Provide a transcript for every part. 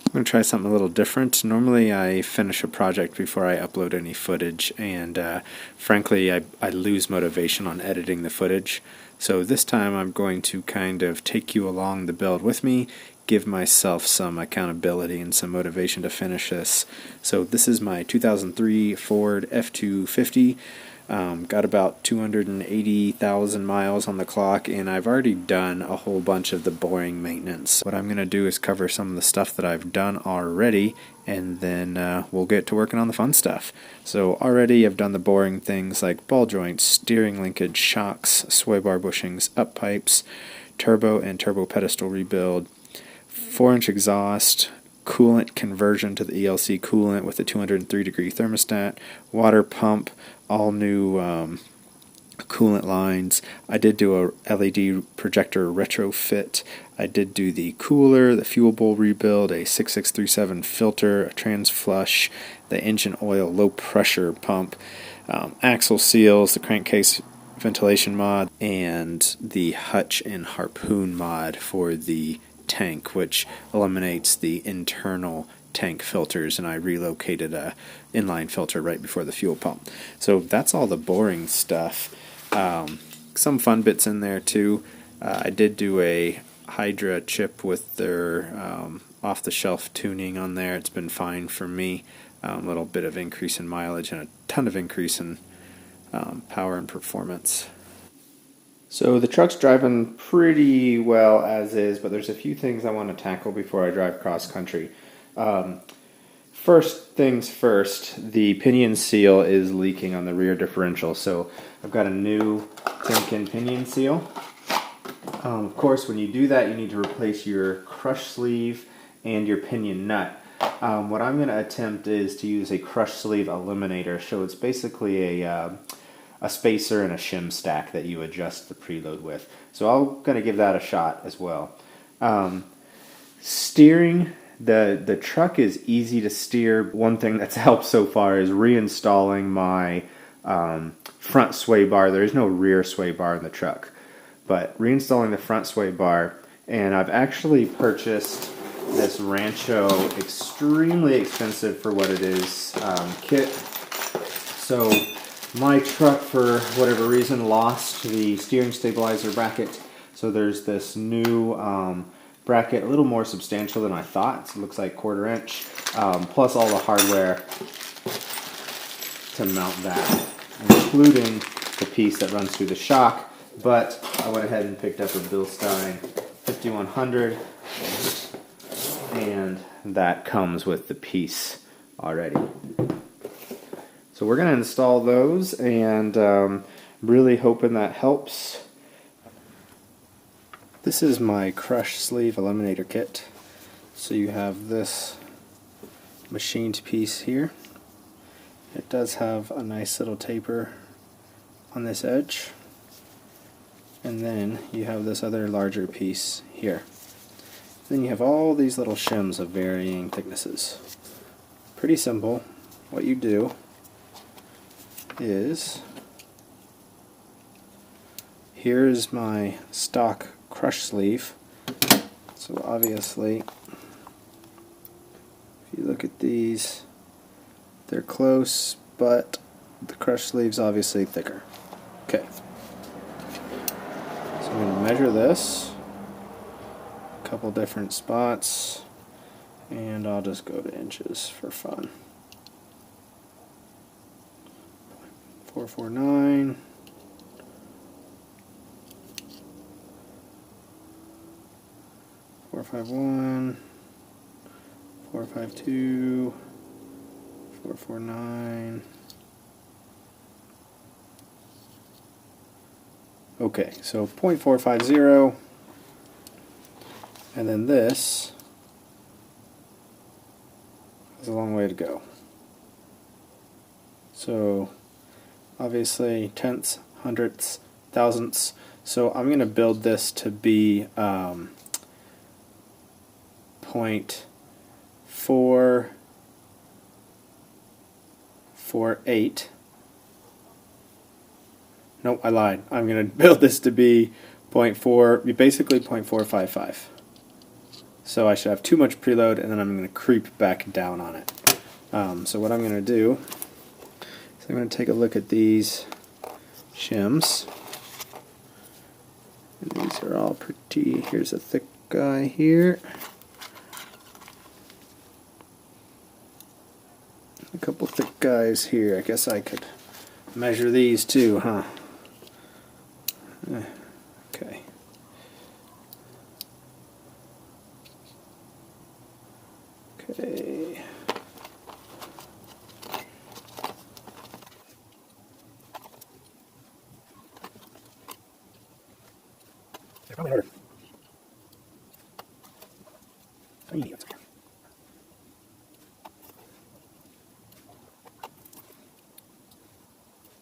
I'm going to try something a little different. Normally I finish a project before I upload any footage, and frankly I lose motivation on editing the footage. So this time I'm going to kind of take you along the build with me, give myself some accountability and some motivation to finish this. So this is my 2003 Ford F250. Got about 280,000 miles on the clock, and I've already done a whole bunch of the boring maintenance. What I'm going to do is cover some of the stuff that I've done already, and then we'll get to working on the fun stuff. So already I've done the boring things like ball joints, steering linkage, shocks, sway bar bushings, up pipes, turbo and turbo pedestal rebuild, 4-inch exhaust, coolant conversion to the ELC coolant with a 203-degree thermostat, water pump, all new coolant lines. I did do a LED projector retrofit. I did do the cooler, the fuel bowl rebuild, a 6637 filter, a trans flush, the engine oil low pressure pump, axle seals, the crankcase ventilation mod, and the hutch and harpoon mod for the tank, which eliminates the internal tank filters, and I relocated a inline filter right before the fuel pump. So that's all the boring stuff. Some fun bits in there too. I did do a Hydra chip with their off-the-shelf tuning on there. It's been fine for me. A little bit of increase in mileage and a ton of increase in power and performance. So the truck's driving pretty well as is, but there's a few things I want to tackle before I drive cross country. First things first, the pinion seal is leaking on the rear differential, so I've got a new Timken pinion seal. Of course, when you do that, you need to replace your crush sleeve and your pinion nut. What I'm going to attempt is to use a crush sleeve eliminator, so it's basically a spacer and a shim stack that you adjust the preload with. So I'm going to give that a shot as well. Steering, the truck is easy to steer. One thing that's helped so far is reinstalling my front sway bar. There is no rear sway bar in the truck, but reinstalling the front sway bar, and I've actually purchased this Rancho extremely expensive for what it is kit. So my truck, for whatever reason, lost the steering stabilizer bracket, so there's this new bracket, a little more substantial than I thought. It looks like 1/4 inch, plus all the hardware to mount that, including the piece that runs through the shock. But I went ahead and picked up a Bilstein 5100, and that comes with the piece already. So we're going to install those, and really hoping that helps. This is my crush sleeve eliminator kit. So you have this machined piece here. It does have a nice little taper on this edge. And then you have this other larger piece here. Then you have all these little shims of varying thicknesses. Pretty simple. What you do is, here's my stock crush sleeve. So obviously, if you look at these, they're close, but the crush sleeve's obviously thicker. Okay. So I'm going to measure this, a couple different spots, and I'll just go to inches for fun. 449. 451, 452, 449. Okay, so 0.450, and then this has a long way to go. So obviously tenths, hundredths, thousandths. So I'm going to build this to be 0.448. Nope, I lied. I'm going to build this to be basically 0.455. So I should have too much preload, and then I'm going to creep back down on it. So what I'm going to do is I'm going to take a look at these shims. And these are all pretty. Here's a thick guy here. A couple thick guys here. I guess I could measure these too, huh? Okay. Okay. They're probably harder.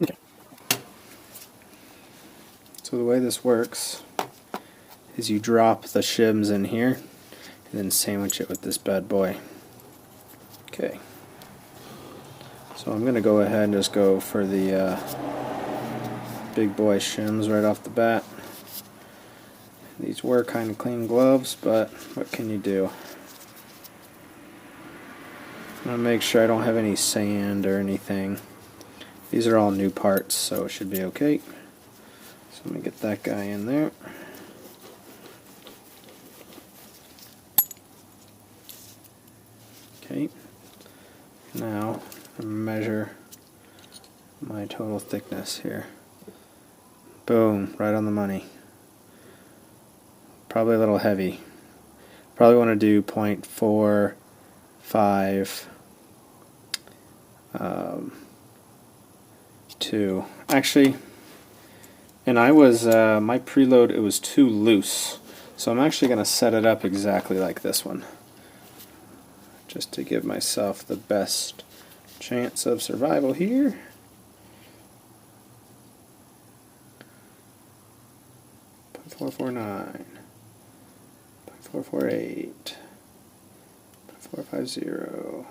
Okay. So the way this works is you drop the shims in here and then sandwich it with this bad boy. Okay. So I'm going to go ahead and just go for the big boy shims right off the bat. These were kind of clean gloves, but what can you do? I'm going to make sure I don't have any sand or anything. These are all new parts, so it should be okay. So let me get that guy in there. Okay. Now measure my total thickness here. Boom, right on the money. Probably a little heavy. Probably want to do 0.45 2. Actually, and I was my preload, it was too loose, so I'm actually going to set it up exactly like this one, just to give myself the best chance of survival here. .449, .448, .450.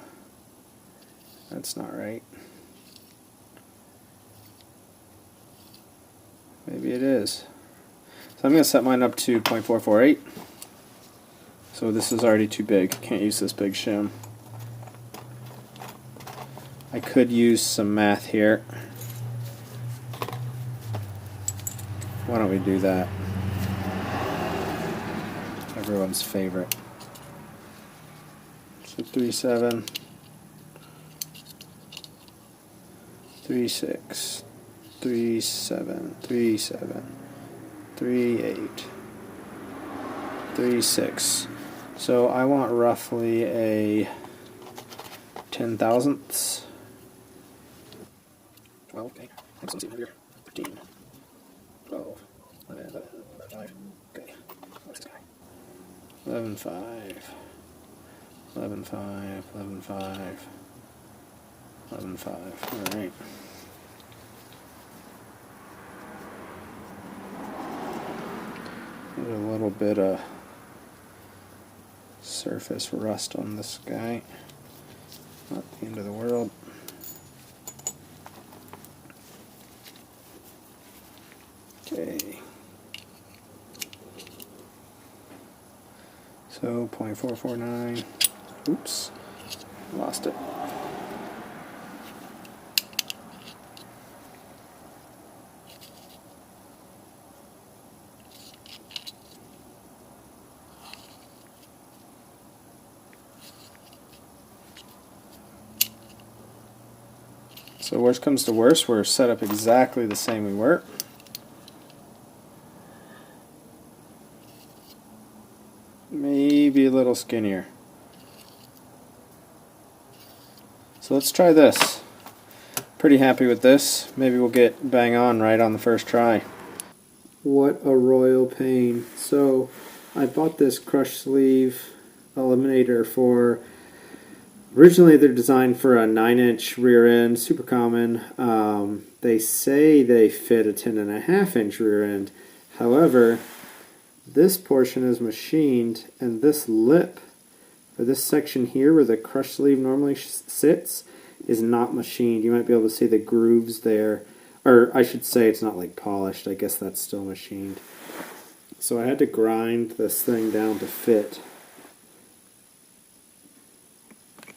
That's not right. Maybe it is. So I'm going to set mine up to .448. So this is already too big. Can't use this big shim. I could use some math here. Why don't we do that? Everyone's favorite. So 3.7, 3.6, 3.7, 3.7, 3.8, 3.6. So I want roughly a 10 thousandths. 12, okay. Next one's even heavier. 13, 12, 11, 5, okay. What's this guy? 11.5, 11.5, 11.5, 11.5. Alright. There's a little bit of surface rust on this guy. Not the end of the world. Okay. So 0.449. Oops. Lost it. So worst comes to worst, we're set up exactly the same we were. Maybe a little skinnier. So let's try this. Pretty happy with this. Maybe we'll get bang on right on the first try. What a royal pain. So I bought this crush sleeve eliminator for, originally they're designed for a 9-inch rear end, super common. They say they fit a 10.5-inch rear end. However, this portion is machined, and this lip, or this section here where the crush sleeve normally sits, is not machined. You might be able to see the grooves there, or I should say it's not like polished. I guess that's still machined. So I had to grind this thing down to fit.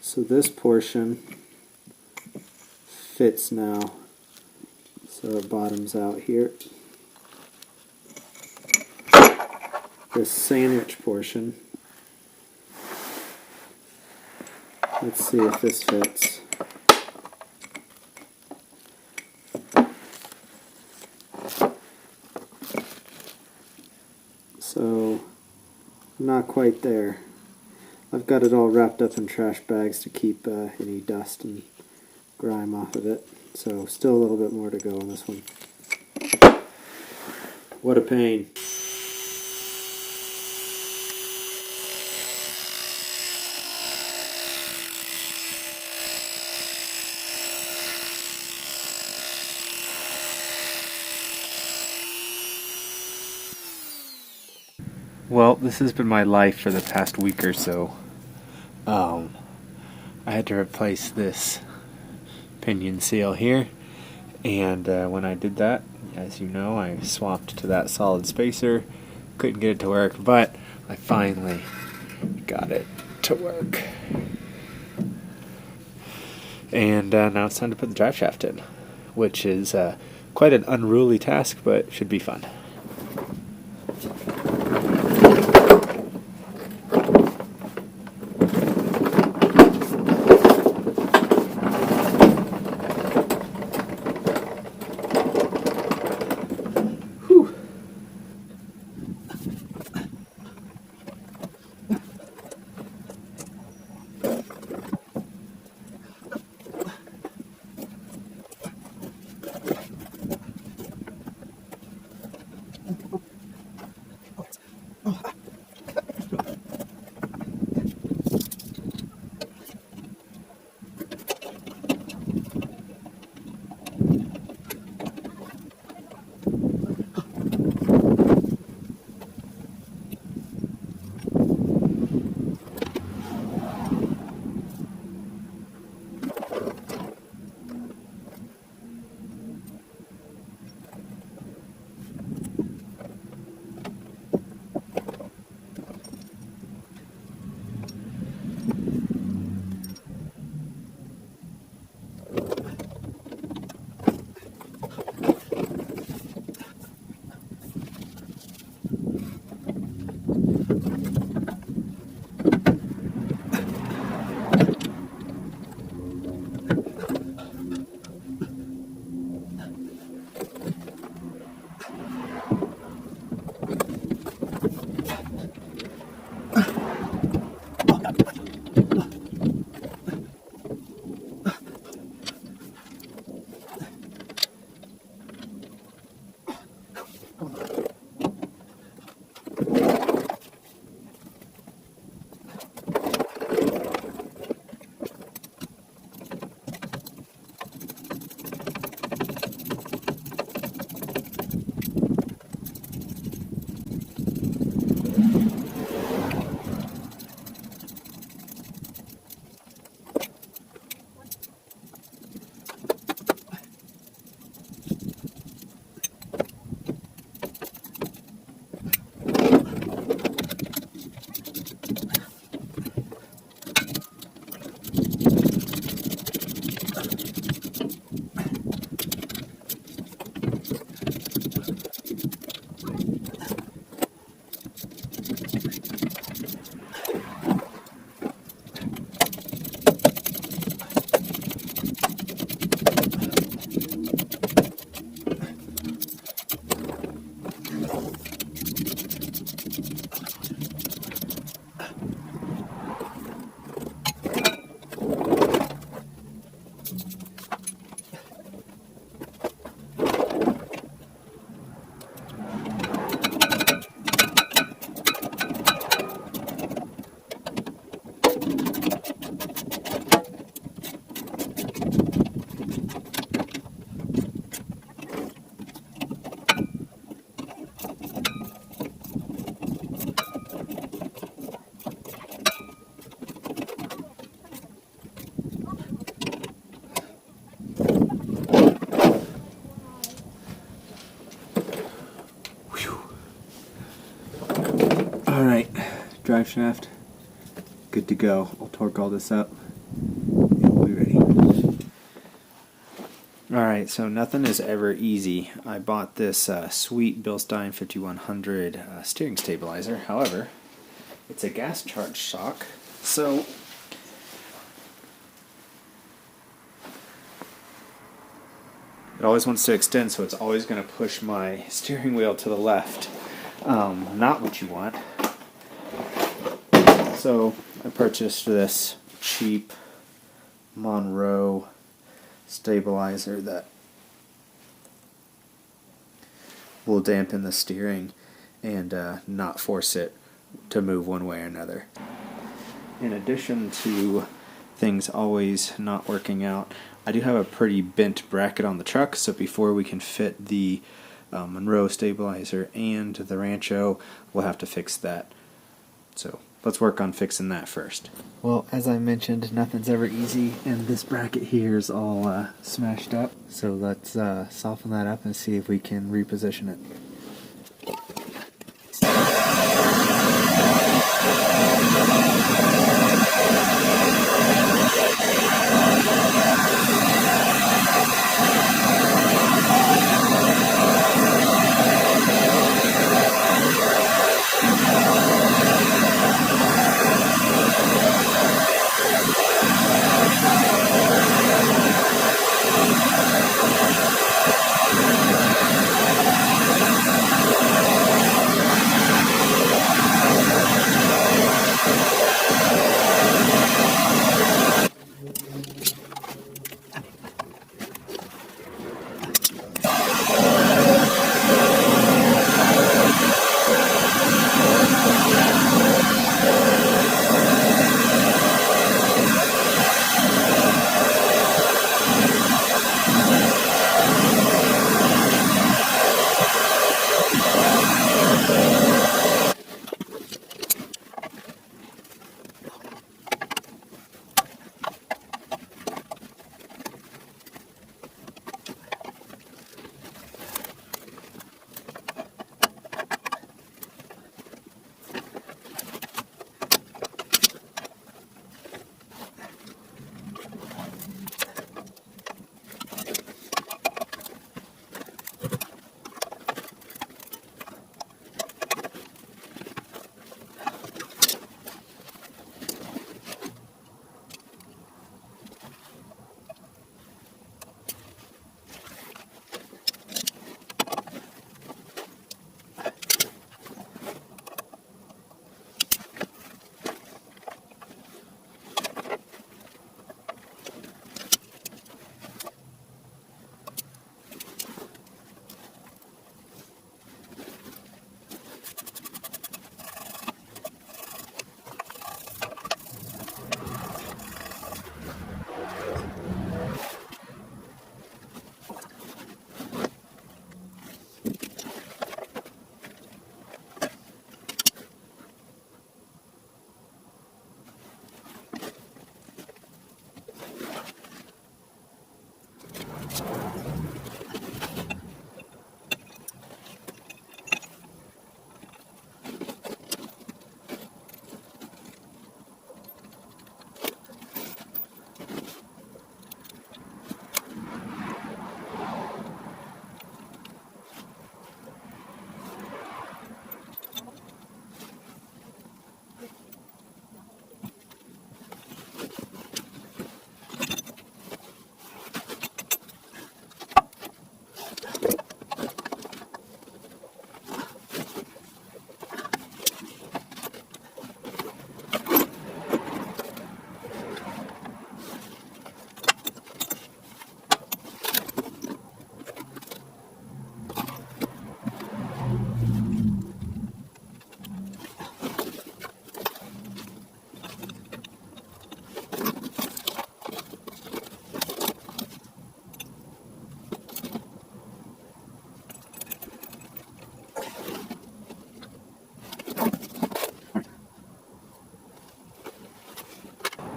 So this portion fits now, so it bottoms out here. This sandwich portion, let's see if this fits. So, not quite there. I've got it all wrapped up in trash bags to keep any dust and grime off of it. So, still a little bit more to go on this one. What a pain. Well, this has been my life for the past week or so. I had to replace this pinion seal here, and when I did that, as you know, I swapped to that solid spacer. Couldn't get it to work, but I finally got it to work. And now it's time to put the drive shaft in, which is quite an unruly task, but should be fun. Alright, drive shaft, good to go. I'll torque all this up. Alright, so nothing is ever easy. I bought this sweet Bilstein 5100 steering stabilizer. However, it's a gas charged shock, so it always wants to extend, so it's always going to push my steering wheel to the left. Not what you want. So I purchased this cheap Monroe stabilizer that will dampen the steering and not force it to move one way or another. In addition to things always not working out, I do have a pretty bent bracket on the truck, so before we can fit the Monroe stabilizer and the Rancho, we'll have to fix that. So let's work on fixing that first. Well, as I mentioned, nothing's ever easy, and this bracket here is all smashed up. So let's soften that up and see if we can reposition it.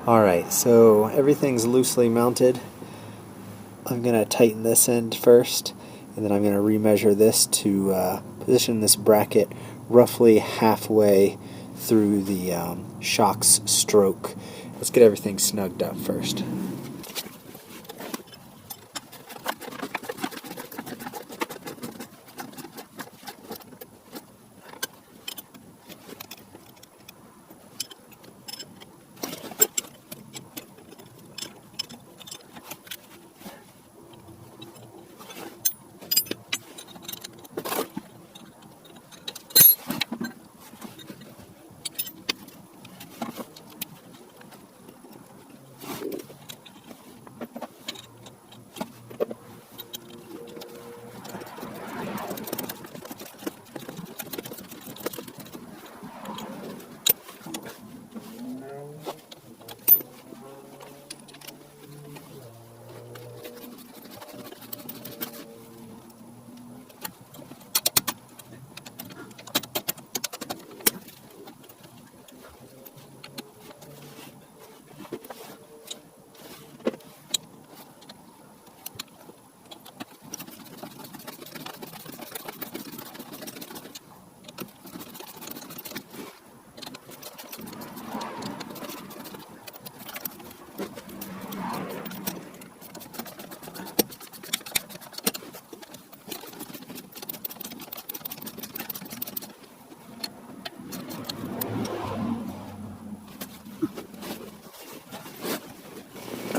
Alright, so everything's loosely mounted. I'm going to tighten this end first, and then I'm going to remeasure this to position this bracket roughly halfway through the shock's stroke. Let's get everything snugged up first.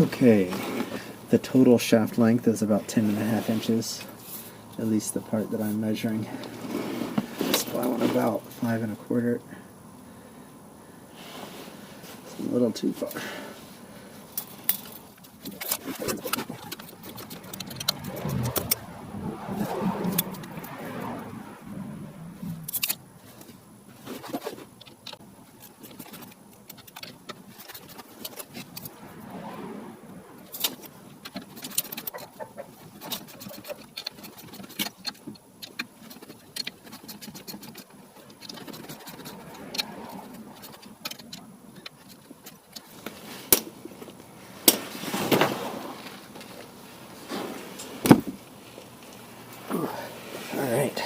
Okay, the total shaft length is about 10.5 inches, at least the part that I'm measuring. So I want about 5 1/4. It's a little too far. Alright.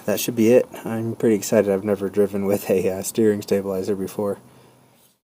That should be it. I'm pretty excited. I've never driven with a steering stabilizer before.